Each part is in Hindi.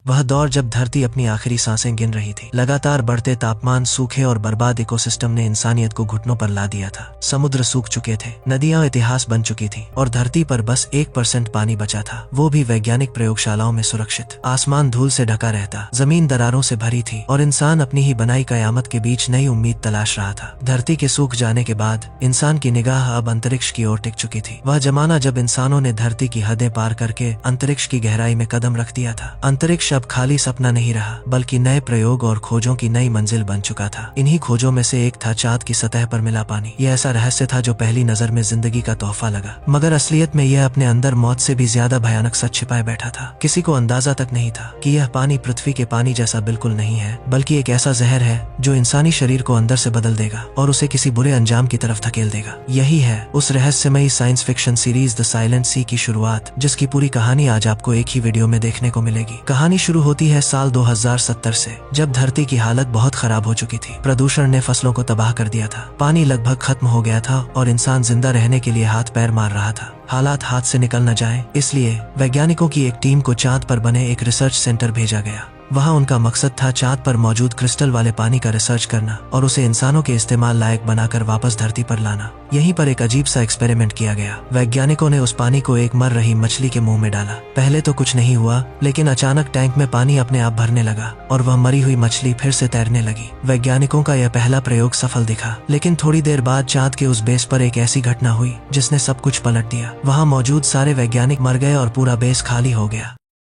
वह दौर जब धरती अपनी आखिरी सांसें गिन रही थी। लगातार बढ़ते तापमान, सूखे और बर्बाद इकोसिस्टम ने इंसानियत को घुटनों पर ला दिया था। समुद्र सूख चुके थे, नदियां इतिहास बन चुकी थी और धरती पर बस 1% पानी बचा था, वो भी वैज्ञानिक प्रयोगशालाओं में सुरक्षित। आसमान धूल से ढका रहता, जमीन दरारों से भरी थी और इंसान अपनी ही बनाई कयामत के बीच नई उम्मीद तलाश रहा था। धरती के सूख जाने के बाद इंसान की निगाह अब अंतरिक्ष की ओर टिक चुकी थी। वह जमाना जब इंसानों ने धरती की हदें पार करके अंतरिक्ष की गहराई में कदम रख दिया था। अंतरिक्ष अब खाली सपना नहीं रहा, बल्कि नए प्रयोग और खोजों की नई मंजिल बन चुका था। इन्हीं खोजों में से एक था चांद की सतह पर मिला पानी। यह ऐसा रहस्य था जो पहली नजर में जिंदगी का तोहफा लगा, मगर असलियत में यह अपने अंदर मौत से भी ज्यादा भयानक सच छिपाए बैठा था। किसी को अंदाजा तक नहीं था कि यह पानी पृथ्वी के पानी जैसा बिल्कुल नहीं है, बल्कि एक ऐसा जहर है जो इंसानी शरीर को अंदर से बदल देगा और उसे किसी बुरे अंजाम की तरफ धकेल देगा। यही है उस रहस्यमयी science fiction series the silent sea की शुरुआत, जिसकी पूरी कहानी आज आपको एक ही वीडियो में देखने को मिलेगी। कहानी शुरू होती है साल 2070 से, जब धरती की हालत बहुत खराब हो चुकी थी। प्रदूषण ने फसलों को तबाह कर दिया था, पानी लगभग खत्म हो गया था और इंसान जिंदा रहने के लिए हाथ पैर मार रहा था। हालात हाथ से निकल न जाए, इसलिए वैज्ञानिकों की एक टीम को चांद पर बने एक रिसर्च सेंटर भेजा गया। वहां उनका मकसद था चांद पर मौजूद क्रिस्टल वाले पानी का रिसर्च करना और उसे इंसानों के इस्तेमाल लायक बनाकर वापस धरती पर लाना। यहीं पर एक अजीब सा एक्सपेरिमेंट किया गया। वैज्ञानिकों ने उस पानी को एक मर रही मछली के मुंह में डाला। पहले तो कुछ नहीं हुआ, लेकिन अचानक टैंक में पानी अपने आप भरने लगा और वह मरी हुई मछली फिर से तैरने लगी। वैज्ञानिकों का यह पहला प्रयोग सफल दिखा, लेकिन थोड़ी देर बाद चांद के उस बेस पर एक ऐसी घटना हुई जिसने सब कुछ पलट दिया। वहां मौजूद सारे वैज्ञानिक मर गए और पूरा बेस खाली हो गया।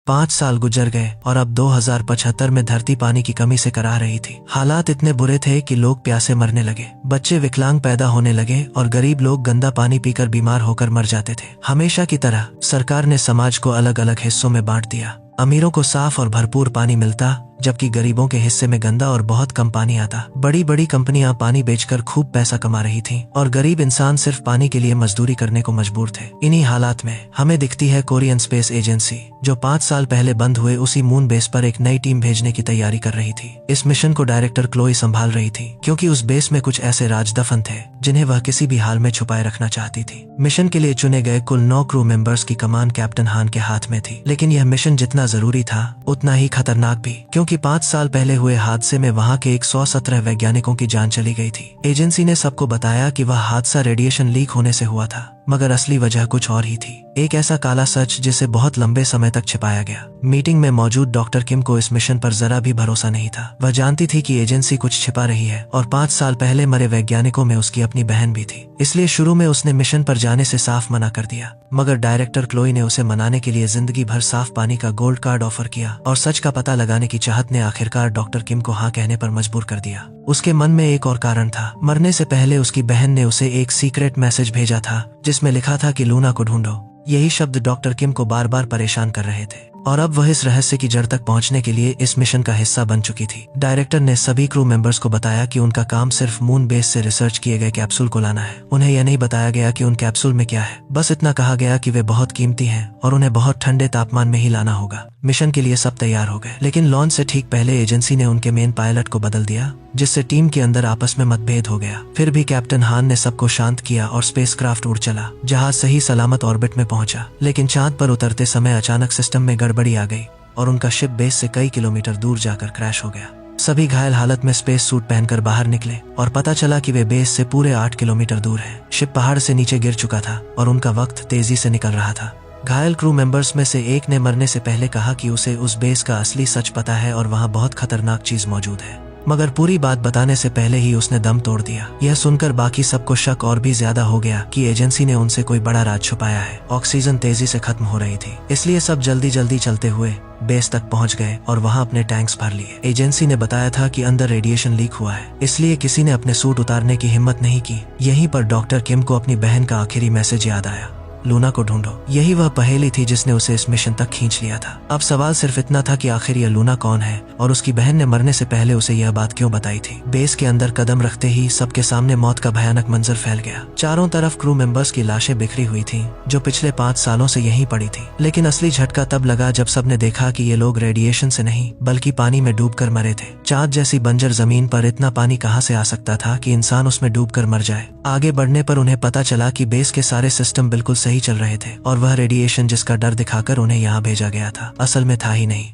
5 साल गुजर गए और अब 2075 में धरती पानी की कमी से कराह रही थी। हालात इतने बुरे थे कि लोग प्यासे मरने लगे, बच्चे विकलांग पैदा होने लगे और गरीब लोग गंदा पानी पीकर बीमार होकर मर जाते थे। हमेशा की तरह सरकार ने समाज को अलग अलग हिस्सों में बांट दिया। अमीरों को साफ और भरपूर पानी मिलता, जबकि गरीबों के हिस्से में गंदा और बहुत कम पानी आता। बड़ी बड़ी कंपनियां पानी बेचकर खूब पैसा कमा रही थीं और गरीब इंसान सिर्फ पानी के लिए मजदूरी करने को मजबूर थे। इन्हीं हालात में हमें दिखती है कोरियन स्पेस एजेंसी, जो 5 साल पहले बंद हुए उसी मून बेस पर एक नई टीम भेजने की तैयारी कर रही थी। इस मिशन को डायरेक्टर क्लोई संभाल रही थी, क्योंकि उस बेस में कुछ ऐसे राज दफन थे जिन्हें वह किसी भी हाल में छुपाए रखना चाहती थी। मिशन के लिए चुने गए कुल 9 क्रू मेंबर्स की कमान कैप्टन हान के हाथ में थी, लेकिन यह मिशन जितना जरूरी था उतना ही खतरनाक भी, क्योंकि 5 साल पहले हुए हादसे में वहां के 117 वैज्ञानिकों की जान चली गई थी। एजेंसी ने सबको बताया कि वह हादसा रेडिएशन लीक होने से हुआ था, मगर असली वजह कुछ और ही थी। एक ऐसा काला सच जिसे बहुत लंबे समय तक छिपाया गया। मीटिंग में मौजूद डॉक्टर किम को इस मिशन पर जरा भी भरोसा नहीं था। वह जानती थी कि एजेंसी कुछ छिपा रही है और 5 साल पहले मरे वैज्ञानिकों में उसकी अपनी बहन भी थी। इसलिए शुरू में उसने मिशन पर जाने से साफ मना कर दिया, मगर डायरेक्टर क्लोई ने उसे मनाने के लिए जिंदगी भर साफ पानी का गोल्ड कार्ड ऑफर किया और सच का पता लगाने की चाहत ने आखिरकार डॉक्टर किम को हाँ कहने पर मजबूर कर दिया। उसके मन में एक और कारण था। मरने से पहले उसकी बहन ने उसे एक सीक्रेट मैसेज भेजा था जिसमें लिखा था कि लूना को ढूंढो। यही शब्द डॉक्टर किम को बार बार परेशान कर रहे थे और अब वह इस रहस्य की जड़ तक पहुंचने के लिए इस मिशन का हिस्सा बन चुकी थी। डायरेक्टर ने सभी क्रू मेंबर्स को बताया कि उनका काम सिर्फ मून बेस से रिसर्च किए गए कैप्सूल को लाना है। उन्हें यह नहीं बताया गया कि उन कैप्सूल में क्या है, बस इतना कहा गया कि वे बहुत कीमती हैं और उन्हें बहुत ठंडे तापमान में ही लाना होगा। मिशन के लिए सब तैयार हो गए, लेकिन लॉन्च से ठीक पहले एजेंसी ने उनके मेन पायलट को बदल दिया, जिससे टीम के अंदर आपस में मतभेद हो गया। फिर भी कैप्टन हान ने सबको शांत किया और स्पेसक्राफ्ट उड़ चला। जहाज सही सलामत ऑर्बिट में पहुंचा, लेकिन चांद पर उतरते समय अचानक सिस्टम में गड़बड़ी आ गई और उनका शिप बेस से कई किलोमीटर दूर जाकर क्रैश हो गया। सभी घायल हालत में स्पेस सूट पहनकर बाहर निकले और पता चला कि वे बेस से पूरे 8 किलोमीटर दूर हैं। शिप पहाड़ से नीचे गिर चुका था और उनका वक्त तेजी से निकल रहा था। घायल क्रू मेंबर्स में से एक ने मरने से पहले कहा कि उसे उस बेस का असली सच पता है और वहां बहुत खतरनाक चीज मौजूद है, मगर पूरी बात बताने से पहले ही उसने दम तोड़ दिया। यह सुनकर बाकी सबको शक और भी ज्यादा हो गया कि एजेंसी ने उनसे कोई बड़ा राज छुपाया है। ऑक्सीजन तेजी से खत्म हो रही थी, इसलिए सब जल्दी जल्दी चलते हुए बेस तक पहुंच गए और वहां अपने टैंक्स भर लिए। एजेंसी ने बताया था कि अंदर रेडिएशन लीक हुआ है, इसलिए किसी ने अपने सूट उतारने की हिम्मत नहीं की। यहीं पर डॉक्टर किम को अपनी बहन का आखिरी मैसेज याद आया, लूना को ढूंढो। यही वह पहेली थी जिसने उसे इस मिशन तक खींच लिया था। अब सवाल सिर्फ इतना था कि आखिर यह लूना कौन है और उसकी बहन ने मरने से पहले उसे यह बात क्यों बताई थी। बेस के अंदर कदम रखते ही सबके सामने मौत का भयानक मंजर फैल गया। चारों तरफ क्रू मेंबर्स की लाशें बिखरी हुई थीं, जो पिछले 5 सालों से यहीं पड़ी थी। लेकिन असली झटका तब लगा जब सबने देखा कि ये लोग रेडिएशन से नहीं बल्कि पानी में डूबकर मरे थे। चांद जैसी बंजर जमीन पर इतना पानी कहां से आ सकता था कि इंसान उसमें डूबकर मर जाए। आगे बढ़ने पर उन्हें पता चला कि बेस के सारे सिस्टम बिल्कुल सही चल रहे थे और वह रेडिएशन जिसका डर दिखाकर उन्हें यहाँ भेजा गया था असल में था ही नहीं।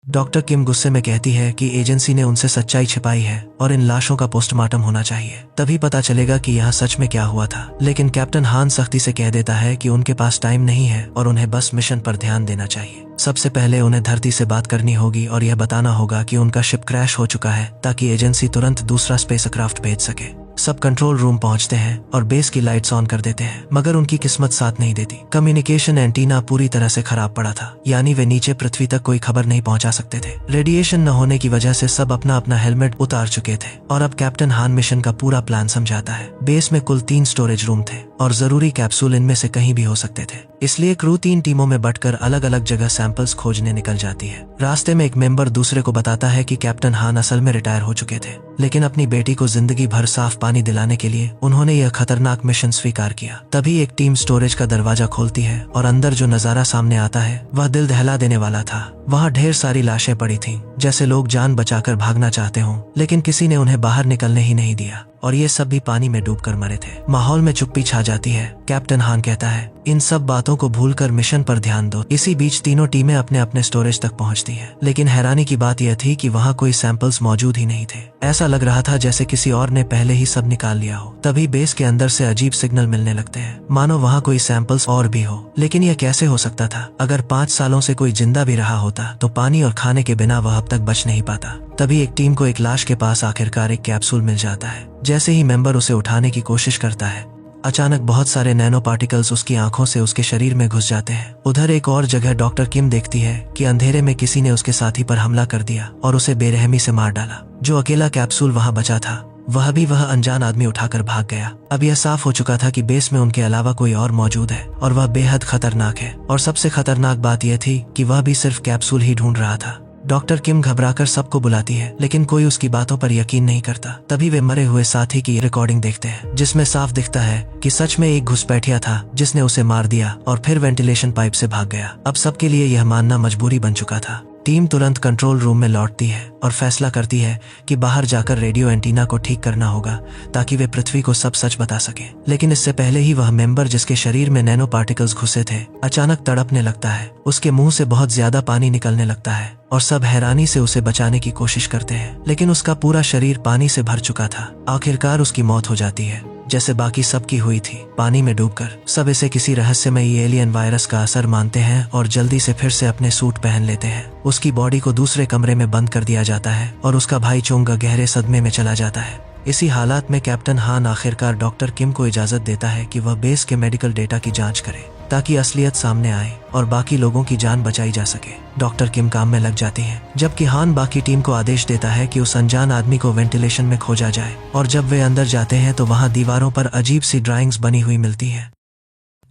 डॉक्टर किम गुस्से में कहती है कि एजेंसी ने उनसे सच्चाई छिपाई है और इन लाशों का पोस्टमार्टम होना चाहिए, तभी पता चलेगा कि यहाँ सच में क्या हुआ था। लेकिन कैप्टन हान सख्ती से कह देता है कि उनके पास टाइम नहीं है और उन्हें बस मिशन पर ध्यान देना चाहिए। सबसे पहले उन्हें धरती से बात करनी होगी और यह बताना होगा कि उनका शिप क्रैश हो चुका है ताकि एजेंसी तुरंत दूसरा स्पेसक्राफ्ट भेज सके। सब कंट्रोल रूम पहुंचते हैं और बेस की लाइट्स ऑन कर देते हैं, मगर उनकी किस्मत साथ नहीं देती। कम्युनिकेशन एंटीना पूरी तरह से खराब पड़ा था, यानी वे नीचे पृथ्वी तक कोई खबर नहीं पहुंचा सकते थे। रेडिएशन न होने की वजह से सब अपना अपना हेलमेट उतार चुके थे और अब कैप्टन हान मिशन का पूरा प्लान समझाता है। बेस में कुल 3 स्टोरेज रूम थे और जरूरी कैप्सूल इनमें से कहीं भी हो सकते थे, इसलिए क्रू 3 टीमों में बंटकर अलग अलग जगह सैंपल्स खोजने निकल जाती है। रास्ते में एक मेंबर दूसरे को बताता है कि कैप्टन हान असल में रिटायर हो चुके थे, लेकिन अपनी बेटी को जिंदगी भर साफ पानी दिलाने के लिए उन्होंने यह खतरनाक मिशन स्वीकार किया। तभी एक टीम स्टोरेज का दरवाजा खोलती है और अंदर जो नजारा सामने आता है वह दिल दहला देने वाला था। वहाँ ढेर सारी लाशें पड़ी थीं, जैसे लोग जान बचाकर भागना चाहते हों, लेकिन किसी ने उन्हें बाहर निकलने ही नहीं दिया और ये सब भी पानी में डूबकर मरे थे। माहौल में चुप्पी छा जाती है। कैप्टन हान कहता है, इन सब बातों को भूलकर मिशन पर ध्यान दो। इसी बीच तीनों टीमें अपने अपने स्टोरेज तक पहुंचती हैं, लेकिन हैरानी की बात यह थी कि वहां कोई सैंपल्स मौजूद ही नहीं थे। ऐसा लग रहा था जैसे किसी और ने पहले ही सब निकाल लिया हो। तभी बेस के अंदर से अजीब सिग्नल मिलने लगते हैं, मानो वहाँ कोई सैंपल्स और भी हो। लेकिन यह कैसे हो सकता था? अगर 5 सालों से कोई जिंदा भी रहा होता तो पानी और खाने के बिना वह अब तक बच नहीं पाता। तभी एक टीम को एक लाश के पास आखिरकार एक कैप्सूल मिल जाता है। जैसे ही मेंबर उसे उठाने की कोशिश करता है, अचानक बहुत सारे नैनो पार्टिकल्स उसकी आंखों से उसके शरीर में घुस जाते हैं। उधर एक और जगह डॉक्टर किम देखती है कि अंधेरे में किसी ने उसके साथी पर हमला कर दिया और उसे बेरहमी से मार डाला। जो अकेला कैप्सूल वहां बचा था वह अनजान आदमी उठाकर भाग गया। अब यह साफ हो चुका था कि बेस में उनके अलावा कोई और मौजूद है और वह बेहद खतरनाक है। और सबसे खतरनाक बात यह थी कि वह भी सिर्फ कैप्सूल ही ढूंढ रहा था। डॉक्टर किम घबराकर सबको बुलाती है, लेकिन कोई उसकी बातों पर यकीन नहीं करता। तभी वे मरे हुए साथी की रिकॉर्डिंग देखते हैं, जिसमें साफ दिखता है कि सच में एक घुसपैठिया था जिसने उसे मार दिया और फिर वेंटिलेशन पाइप से भाग गया। अब सबके लिए यह मानना मजबूरी बन चुका था। टीम तुरंत कंट्रोल रूम में लौटती है और फैसला करती है कि बाहर जाकर रेडियो एंटीना को ठीक करना होगा ताकि वे पृथ्वी को सब सच बता सके। लेकिन इससे पहले ही वह मेंबर जिसके शरीर में नैनो पार्टिकल्स घुसे थे अचानक तड़पने लगता है। उसके मुंह से बहुत ज्यादा पानी निकलने लगता है और सब हैरानी से उसे बचाने की कोशिश करते हैं, लेकिन उसका पूरा शरीर पानी से भर चुका था। आखिरकार उसकी मौत हो जाती है, जैसे बाकी सबकी हुई थी, पानी में डूबकर। सब इसे किसी रहस्यमयी एलियन वायरस का असर मानते हैं और जल्दी से फिर से अपने सूट पहन लेते हैं। उसकी बॉडी को दूसरे कमरे में बंद कर दिया जाता है और उसका भाई चोंगा गहरे सदमे में चला जाता है। इसी हालात में कैप्टन हान आखिरकार डॉक्टर किम को इजाजत देता है कि वह बेस के मेडिकल डेटा की जांच करे ताकि असलियत सामने आए और बाकी लोगों की जान बचाई जा सके। डॉक्टर किम काम में लग जाती हैं, जबकि हान बाकी टीम को आदेश देता है कि उस अनजान आदमी को वेंटिलेशन में खोजा जाए। और जब वे अंदर जाते हैं तो वहां दीवारों पर अजीब सी ड्राइंग्स बनी हुई मिलती हैं,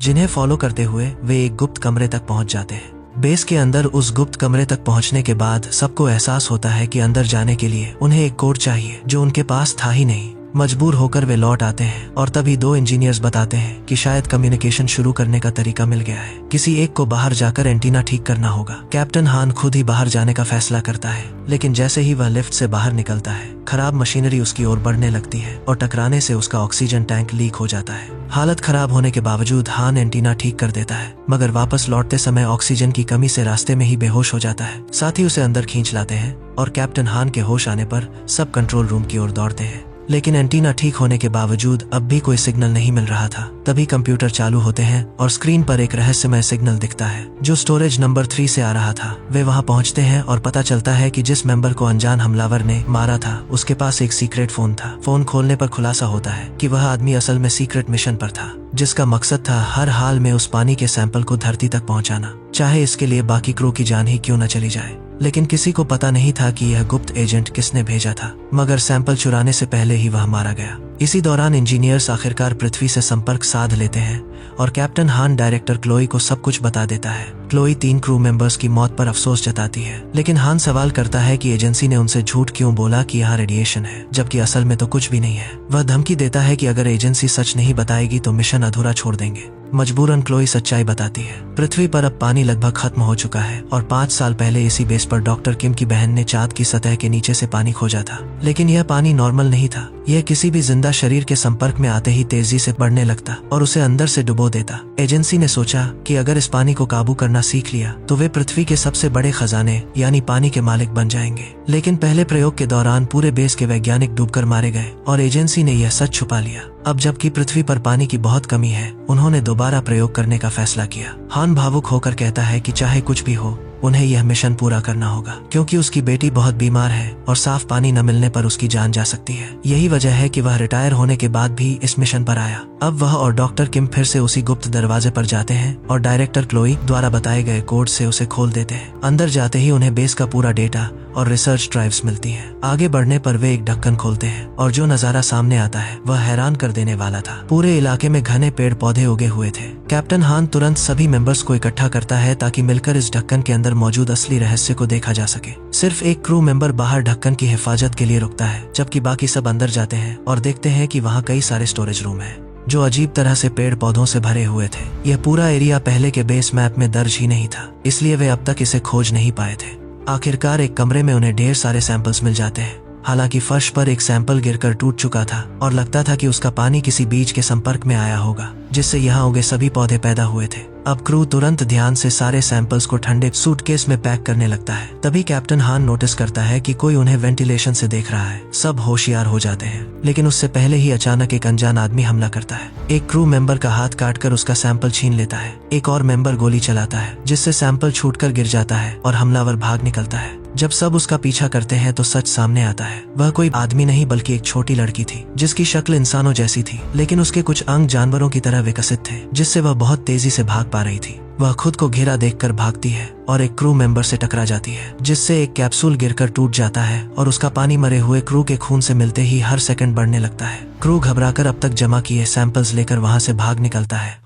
जिन्हें फॉलो करते हुए वे एक गुप्त कमरे तक पहुंच जाते हैं। बेस के अंदर उस गुप्त कमरे तक पहुंचने के बाद सबको एहसास होता है कि अंदर जाने के लिए उन्हें एक कोड चाहिए, जो उनके पास था ही नहीं। मजबूर होकर वे लौट आते हैं और तभी 2 इंजीनियर्स बताते हैं कि शायद कम्युनिकेशन शुरू करने का तरीका मिल गया है। किसी एक को बाहर जाकर एंटीना ठीक करना होगा। कैप्टन हान खुद ही बाहर जाने का फैसला करता है, लेकिन जैसे ही वह लिफ्ट से बाहर निकलता है, खराब मशीनरी उसकी ओर बढ़ने लगती है और टकराने से उसका ऑक्सीजन टैंक लीक हो जाता है। हालत खराब होने के बावजूद हान एंटीना ठीक कर देता है, मगर वापस लौटते समय ऑक्सीजन की कमी से रास्ते में ही बेहोश हो जाता है। साथ ही उसे अंदर खींच लाते हैं और कैप्टन हान के होश आने पर सब कंट्रोल रूम की ओर दौड़ते हैं। लेकिन एंटीना ठीक होने के बावजूद अब भी कोई सिग्नल नहीं मिल रहा था। तभी कंप्यूटर चालू होते हैं और स्क्रीन पर एक रहस्यमय सिग्नल दिखता है जो स्टोरेज नंबर 3 से आ रहा था। वे वहां पहुंचते हैं और पता चलता है कि जिस मेंबर को अनजान हमलावर ने मारा था उसके पास एक सीक्रेट फोन था। फोन खोलने पर खुलासा होता है कि वह आदमी असल में सीक्रेट मिशन पर था, जिसका मकसद था हर हाल में उस पानी के सैंपल को धरती तक पहुंचाना, चाहे इसके लिए बाकी क्रू की जान ही क्यों न चली जाए। लेकिन किसी को पता नहीं था कि यह गुप्त एजेंट किसने भेजा था, मगर सैंपल चुराने से पहले ही वह मारा गया। इसी दौरान इंजीनियर्स आखिरकार पृथ्वी से संपर्क साध लेते हैं और कैप्टन हान डायरेक्टर क्लोई को सब कुछ बता देता है। क्लोई 3 क्रू मेंबर्स की मौत पर अफसोस जताती है, लेकिन हान सवाल करता है कि एजेंसी ने उनसे झूठ क्यों बोला कि यहाँ रेडिएशन है, जबकि असल में तो कुछ भी नहीं है। वह धमकी देता है कि अगर एजेंसी सच नहीं बताएगी तो मिशन अधूरा छोड़ देंगे। मजबूरन क्लोई सच्चाई बताती है। पृथ्वी पर अब पानी लगभग खत्म हो चुका है और 5 साल पहले इसी बेस पर डॉक्टर किम की बहन ने चांद की सतह के नीचे से पानी खोजा था। लेकिन यह पानी नॉर्मल नहीं था। यह किसी भी जिंदा शरीर के संपर्क में आते ही तेजी से बढ़ने लगता और उसे अंदर से डुबो देता। एजेंसी ने सोचा कि अगर इस पानी को काबू करना सीख लिया तो वे पृथ्वी के सबसे बड़े खजाने यानी पानी के मालिक बन जाएंगे। लेकिन पहले प्रयोग के दौरान पूरे बेस के वैज्ञानिक डूबकर मारे गए और एजेंसी ने यह सच छुपा लिया। अब जबकि पृथ्वी पर पानी की बहुत कमी है, उन्होंने दोबारा प्रयोग करने का फैसला किया। हान भावुक होकर कहता है कि चाहे कुछ भी हो, उन्हें यह मिशन पूरा करना होगा क्योंकि उसकी बेटी बहुत बीमार है और साफ पानी न मिलने पर उसकी जान जा सकती है। यही वजह है कि वह रिटायर होने के बाद भी इस मिशन पर आया। अब वह और डॉक्टर किम फिर से उसी गुप्त दरवाजे पर जाते हैं और डायरेक्टर क्लोई द्वारा बताए गए कोड से उसे खोल देते हैं। अंदर जाते ही उन्हें बेस का पूरा डेटा और रिसर्च ड्राइव्स मिलती हैं। आगे बढ़ने पर वे एक ढक्कन खोलते हैं और जो नजारा सामने आता है वह हैरान कर देने वाला था। पूरे इलाके में घने पेड़ पौधे उगे हुए थे। कैप्टन हान तुरंत सभी मेंबर्स को इकट्ठा करता है ताकि मिलकर इस ढक्कन के अंदर मौजूद असली रहस्य को देखा जा सके। सिर्फ एक क्रू मेंबर बाहर ढक्कन की हिफाजत के लिए रुकता है, जबकि बाकी सब अंदर जाते हैं और देखते हैं कि वहाँ कई सारे स्टोरेज रूम हैं जो अजीब तरह से पेड़ पौधों से भरे हुए थे। यह पूरा एरिया पहले के बेस मैप में दर्ज ही नहीं था, इसलिए वे अब तक इसे खोज नहीं पाए थे। आखिरकार एक कमरे में उन्हें ढेर सारे सैंपल्स मिल जाते हैं। हालांकि फर्श पर एक सैंपल गिरकर टूट चुका था और लगता था कि उसका पानी किसी बीज के संपर्क में आया होगा, जिससे यहाँ उगे सभी पौधे पैदा हुए थे। अब क्रू तुरंत ध्यान से सारे सैंपल्स को ठंडे सूटकेस में पैक करने लगता है। तभी कैप्टन हान नोटिस करता है कि कोई उन्हें वेंटिलेशन से देख रहा है। सब होशियार हो जाते हैं, लेकिन उससे पहले ही अचानक एक अनजान आदमी हमला करता है। एक क्रू मेंबर का हाथ काटकर उसका सैंपल छीन लेता है। एक और मेंबर गोली चलाता है, जिससे सैंपल छूटकर गिर जाता है और हमलावर भाग निकलता है। जब सब उसका पीछा करते हैं तो सच सामने आता है। वह कोई आदमी नहीं बल्कि एक छोटी लड़की थी, जिसकी शक्ल इंसानों जैसी थी, लेकिन उसके कुछ अंग जानवरों की तरह विकसित थे, जिससे वह बहुत तेजी से भाग पा रही थी। वह खुद को घेरा देखकर भागती है और एक क्रू मेंबर से टकरा जाती है, जिससे एक कैप्सूल गिरकर टूट जाता है और उसका पानी मरे हुए क्रू के खून से मिलते ही हर सेकंड बढ़ने लगता है। क्रू घबराकर अब तक जमा किए सैंपल्स लेकर वहां से भाग निकलता है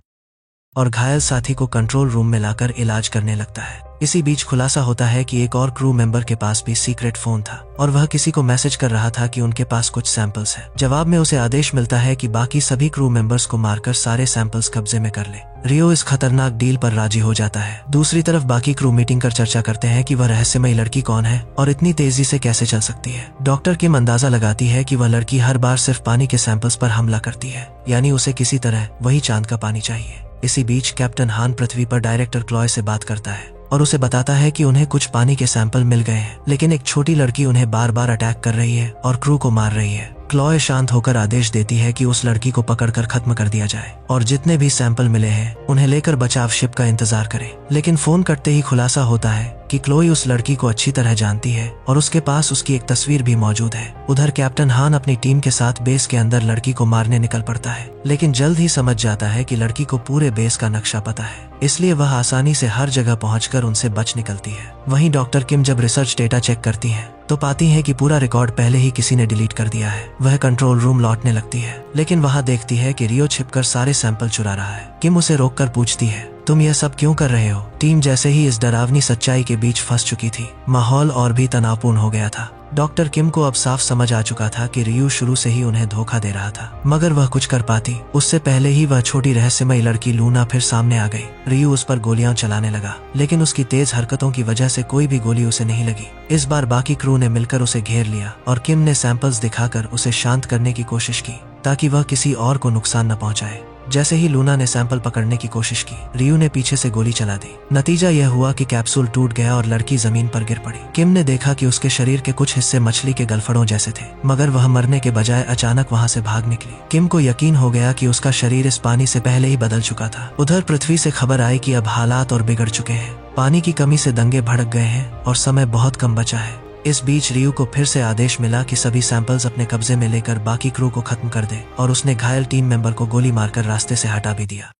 और घायल साथी को कंट्रोल रूम में लाकर इलाज करने लगता है। इसी बीच खुलासा होता है कि एक और क्रू मेंबर के पास भी सीक्रेट फोन था और वह किसी को मैसेज कर रहा था कि उनके पास कुछ सैंपल्स हैं। जवाब में उसे आदेश मिलता है कि बाकी सभी क्रू मेंबर्स को मारकर सारे सैंपल्स कब्जे में कर ले। रियो इस खतरनाक डील पर राजी हो जाता है। दूसरी तरफ बाकी क्रू मीटिंग कर चर्चा करते हैं कि वह रहस्यमयी लड़की कौन है और इतनी तेजी से कैसे चल सकती है। डॉक्टर किम अंदाजा लगाती है कि वह लड़की हर बार सिर्फ पानी के सैंपल्स पर हमला करती है, यानी उसे किसी तरह वही चांद का पानी चाहिए। इसी बीच कैप्टन हान पृथ्वी पर डायरेक्टर क्लॉय से बात करता है और उसे बताता है कि उन्हें कुछ पानी के सैंपल मिल गए हैं, लेकिन एक छोटी लड़की उन्हें बार बार अटैक कर रही है और क्रू को मार रही है। क्लॉय शांत होकर आदेश देती है कि उस लड़की को पकड़कर खत्म कर दिया जाए और जितने भी सैंपल मिले हैं उन्हें लेकर बचाव शिप का इंतजार करे। लेकिन फोन कटते ही खुलासा होता है कि क्लोई उस लड़की को अच्छी तरह जानती है और उसके पास उसकी एक तस्वीर भी मौजूद है। उधर कैप्टन हान अपनी टीम के साथ बेस के अंदर लड़की को मारने निकल पड़ता है, लेकिन जल्द ही समझ जाता है कि लड़की को पूरे बेस का नक्शा पता है, इसलिए वह आसानी से हर जगह पहुंचकर उनसे बच निकलती है। वहीं डॉक्टर किम जब रिसर्च डेटा चेक करती है तो पाती है कि पूरा रिकॉर्ड पहले ही किसी ने डिलीट कर दिया है। वह कंट्रोल रूम लौटने लगती है, लेकिन वहां देखती है कि रियो छिपकर सारे सैंपल चुरा रहा है। किम उसे रोककर पूछती है, तुम यह सब क्यों कर रहे हो? टीम जैसे ही इस डरावनी सच्चाई के बीच फंस चुकी थी, माहौल और भी तनावपूर्ण हो गया था। डॉक्टर किम को अब साफ समझ आ चुका था कि रियो शुरू से ही उन्हें धोखा दे रहा था, मगर वह कुछ कर पाती उससे पहले ही वह छोटी रहस्यमयी लड़की लूना फिर सामने आ गई। रियो उस पर गोलियां चलाने लगा, लेकिन उसकी तेज हरकतों की वजह से कोई भी गोली उसे नहीं लगी। इस बार बाकी क्रू ने मिलकर उसे घेर लिया और किम ने सैंपल्स दिखाकर उसे शांत करने की कोशिश की ताकि वह किसी और को नुकसान न पहुंचाए। जैसे ही लूना ने सैंपल पकड़ने की कोशिश की, रियो ने पीछे से गोली चला दी। नतीजा यह हुआ कि कैप्सूल टूट गया और लड़की जमीन पर गिर पड़ी। किम ने देखा कि उसके शरीर के कुछ हिस्से मछली के गलफड़ों जैसे थे, मगर वह मरने के बजाय अचानक वहां से भाग निकली। किम को यकीन हो गया कि उसका शरीर इस पानी से पहले ही बदल चुका था। उधर पृथ्वी से खबर आई कि अब हालात और बिगड़ चुके हैं। पानी की कमी से दंगे भड़क गए हैं और समय बहुत कम बचा है। इस बीच रियो को फिर से आदेश मिला कि सभी सैंपल्स अपने कब्जे में लेकर बाकी क्रू को खत्म कर दे और उसने घायल टीम मेंबर को गोली मारकर रास्ते से हटा भी दिया।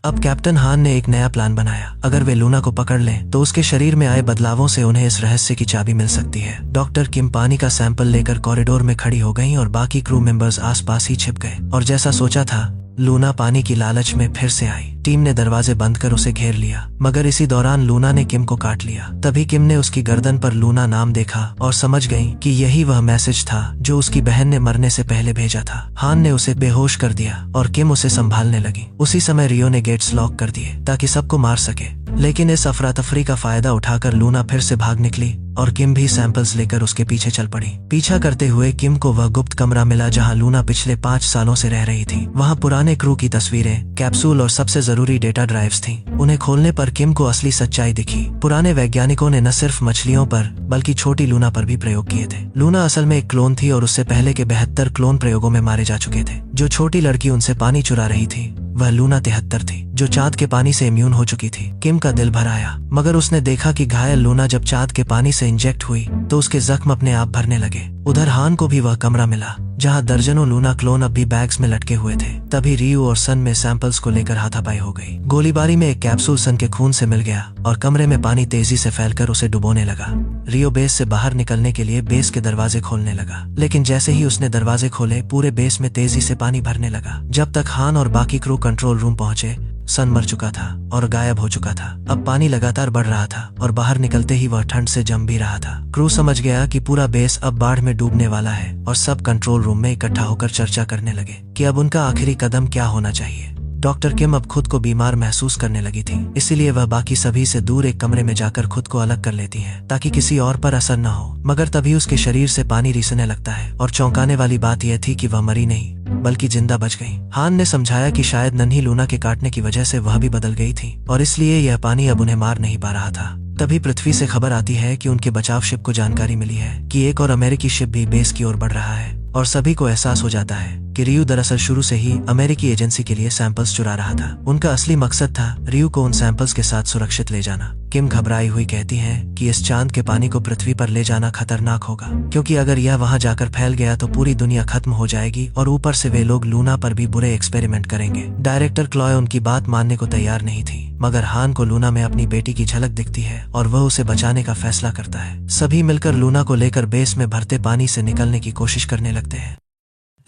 अब कैप्टन हान ने एक नया प्लान बनाया। अगर वे लूना को पकड़ लें तो उसके शरीर में आए बदलावों से उन्हें इस रहस्य की चाबी मिल सकती है। डॉक्टर किम पानी का सैंपल लेकर कॉरिडोर में खड़ी हो गईं और बाकी क्रू मेंबर्स आसपास ही छिप गए और जैसा सोचा था लूना पानी की लालच में फिर से आई। टीम ने दरवाजे बंद कर उसे घेर लिया, मगर इसी दौरान लूना ने किम को काट लिया। तभी किम ने उसकी गर्दन पर लूना नाम देखा और समझ गई कि यही वह मैसेज था जो उसकी बहन ने मरने से पहले भेजा था। हान ने उसे बेहोश कर दिया और किम उसे संभालने लगी। उसी समय रियो ने गेट्स लॉक कर दिए ताकि सबको मार सके, लेकिन इस अफरा तफरी का फायदा उठाकर लूना फिर से भाग निकली और किम भी सैंपल्स लेकर उसके पीछे चल पड़ी। पीछा करते हुए किम को वह गुप्त कमरा मिला जहां लूना पिछले 5 सालों से रह रही थी। वहां पुराने क्रू की तस्वीरें, कैप्सूल और सबसे जरूरी डेटा ड्राइव्स थीं। उन्हें खोलने पर किम को असली सच्चाई दिखी। पुराने वैज्ञानिकों ने न सिर्फ मछलियों पर बल्कि छोटी लूना पर भी प्रयोग किए थे। लूना असल में एक क्लोन थी और उससे पहले के 72 क्लोन प्रयोगों में मारे जा चुके थे। जो छोटी लड़की उनसे पानी चुरा रही थी वह लूना 73 थी, जो चांद के पानी से इम्यून हो चुकी थी। किम का दिल भर आया, मगर उसने देखा कि घायल लूना जब चांद के पानी से इंजेक्ट हुई तो उसके जख्म अपने आप भरने लगे। उधर हान को भी वह कमरा मिला जहां दर्जनों लूना क्लोन अब भी बैग्स में लटके हुए थे। तभी रियो और सन में सैंपल्स को लेकर हाथापाई हो गई। गोलीबारी में एक कैप्सूल सन के खून से मिल गया और कमरे में पानी तेजी से फैलकर उसे डुबोने लगा। रियो बेस से बाहर निकलने के लिए बेस के दरवाजे खोलने लगा, लेकिन जैसे ही उसने दरवाजे खोले पूरे बेस में तेजी से पानी भरने लगा। जब तक हान और बाकी क्रू कंट्रोल रूम पहुंचे, सन मर चुका था और गायब हो चुका था। अब पानी लगातार बढ़ रहा था और बाहर निकलते ही वह ठंड से जम भी रहा था। क्रू समझ गया कि पूरा बेस अब बाढ़ में डूबने वाला है और सब कंट्रोल रूम में इकट्ठा होकर चर्चा करने लगे कि अब उनका आखिरी कदम क्या होना चाहिए। डॉक्टर किम अब खुद को बीमार महसूस करने लगी थी, इसीलिए वह बाकी सभी से दूर एक कमरे में जाकर खुद को अलग कर लेती है ताकि किसी और पर असर न हो। मगर तभी उसके शरीर से पानी रिसने लगता है और चौंकाने वाली बात यह थी कि वह मरी नहीं बल्कि जिंदा बच गई। हान ने समझाया कि शायद नन्ही लूना के काटने की वजह से वह भी बदल गई थी और इसलिए यह पानी अब उन्हें मार नहीं पा रहा था। तभी पृथ्वी से खबर आती है कि उनके बचाव शिप को जानकारी मिली है कि एक और अमेरिकी शिप भी बेस की ओर बढ़ रहा है और सभी को एहसास हो जाता है कि रियो दरअसल शुरू से ही अमेरिकी एजेंसी के लिए सैंपल्स चुरा रहा था। उनका असली मकसद था रियो को उन सैंपल्स के साथ सुरक्षित ले जाना। किम घबराई हुई कहती है कि इस चांद के पानी को पृथ्वी पर ले जाना खतरनाक होगा, क्योंकि अगर यह वहां जाकर फैल गया तो पूरी दुनिया खत्म हो जाएगी और ऊपर से वे लोग लूना पर भी बुरे एक्सपेरिमेंट करेंगे। डायरेक्टर क्लॉय उनकी बात मानने को तैयार नहीं थी, मगर हान को लूना में अपनी बेटी की झलक दिखती है और वह उसे बचाने का फैसला करता है। सभी मिलकर लूना को लेकर बेस में भरते पानी से निकलने की कोशिश करने लगते हैं,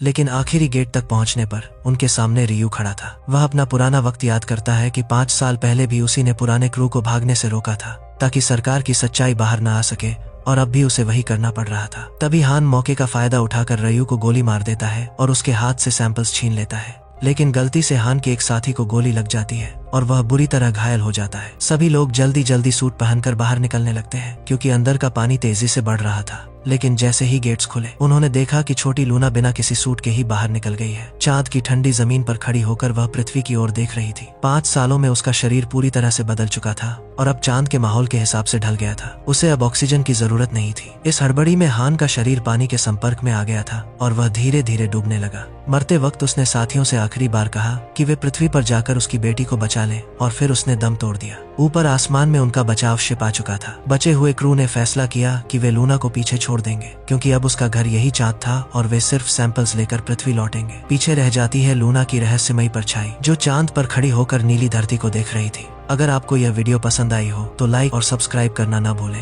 लेकिन आखिरी गेट तक पहुंचने पर उनके सामने रियो खड़ा था। वह अपना पुराना वक्त याद करता है कि 5 साल पहले भी उसी ने पुराने क्रू को भागने से रोका था ताकि सरकार की सच्चाई बाहर न आ सके, और अब भी उसे वही करना पड़ रहा था। तभी हान मौके का फायदा उठाकर रियो को गोली मार देता है और उसके हाथ से सैंपल्स छीन लेता है, लेकिन गलती से हान के एक साथी को गोली लग जाती है और वह बुरी तरह घायल हो जाता है। सभी लोग जल्दी जल्दी सूट पहनकर बाहर निकलने लगते हैं क्योंकि अंदर का पानी तेजी से बढ़ रहा था। लेकिन जैसे ही गेट्स खुले उन्होंने देखा कि छोटी लूना बिना किसी सूट के ही बाहर निकल गई है। चांद की ठंडी जमीन पर खड़ी होकर वह पृथ्वी की ओर देख रही थी। 5 सालों में उसका शरीर पूरी तरह से बदल चुका था और अब चांद के माहौल के हिसाब से ढल गया था। उसे अब ऑक्सीजन की जरूरत नहीं थी। इस हड़बड़ी में हान का शरीर पानी के संपर्क में आ गया था और वह धीरे धीरे डूबने लगा। मरते वक्त उसने साथियों से आखिरी बार कहा कि वे पृथ्वी पर जाकर उसकी बेटी को बचा लें, और फिर उसने दम तोड़ दिया। ऊपर आसमान में उनका बचाव शिप आ चुका था। बचे हुए क्रू ने फैसला किया कि वे लूना को पीछे छोड़ देंगे क्योंकि अब उसका घर यही चांद था और वे सिर्फ सैंपल्स लेकर पृथ्वी लौटेंगे। पीछे रह जाती है लूना की रहस्यमयी परछाई जो चांद पर खड़ी होकर नीली धरती को देख रही थी। अगर आपको यह वीडियो पसंद आई हो तो लाइक और सब्सक्राइब करना न भूलें।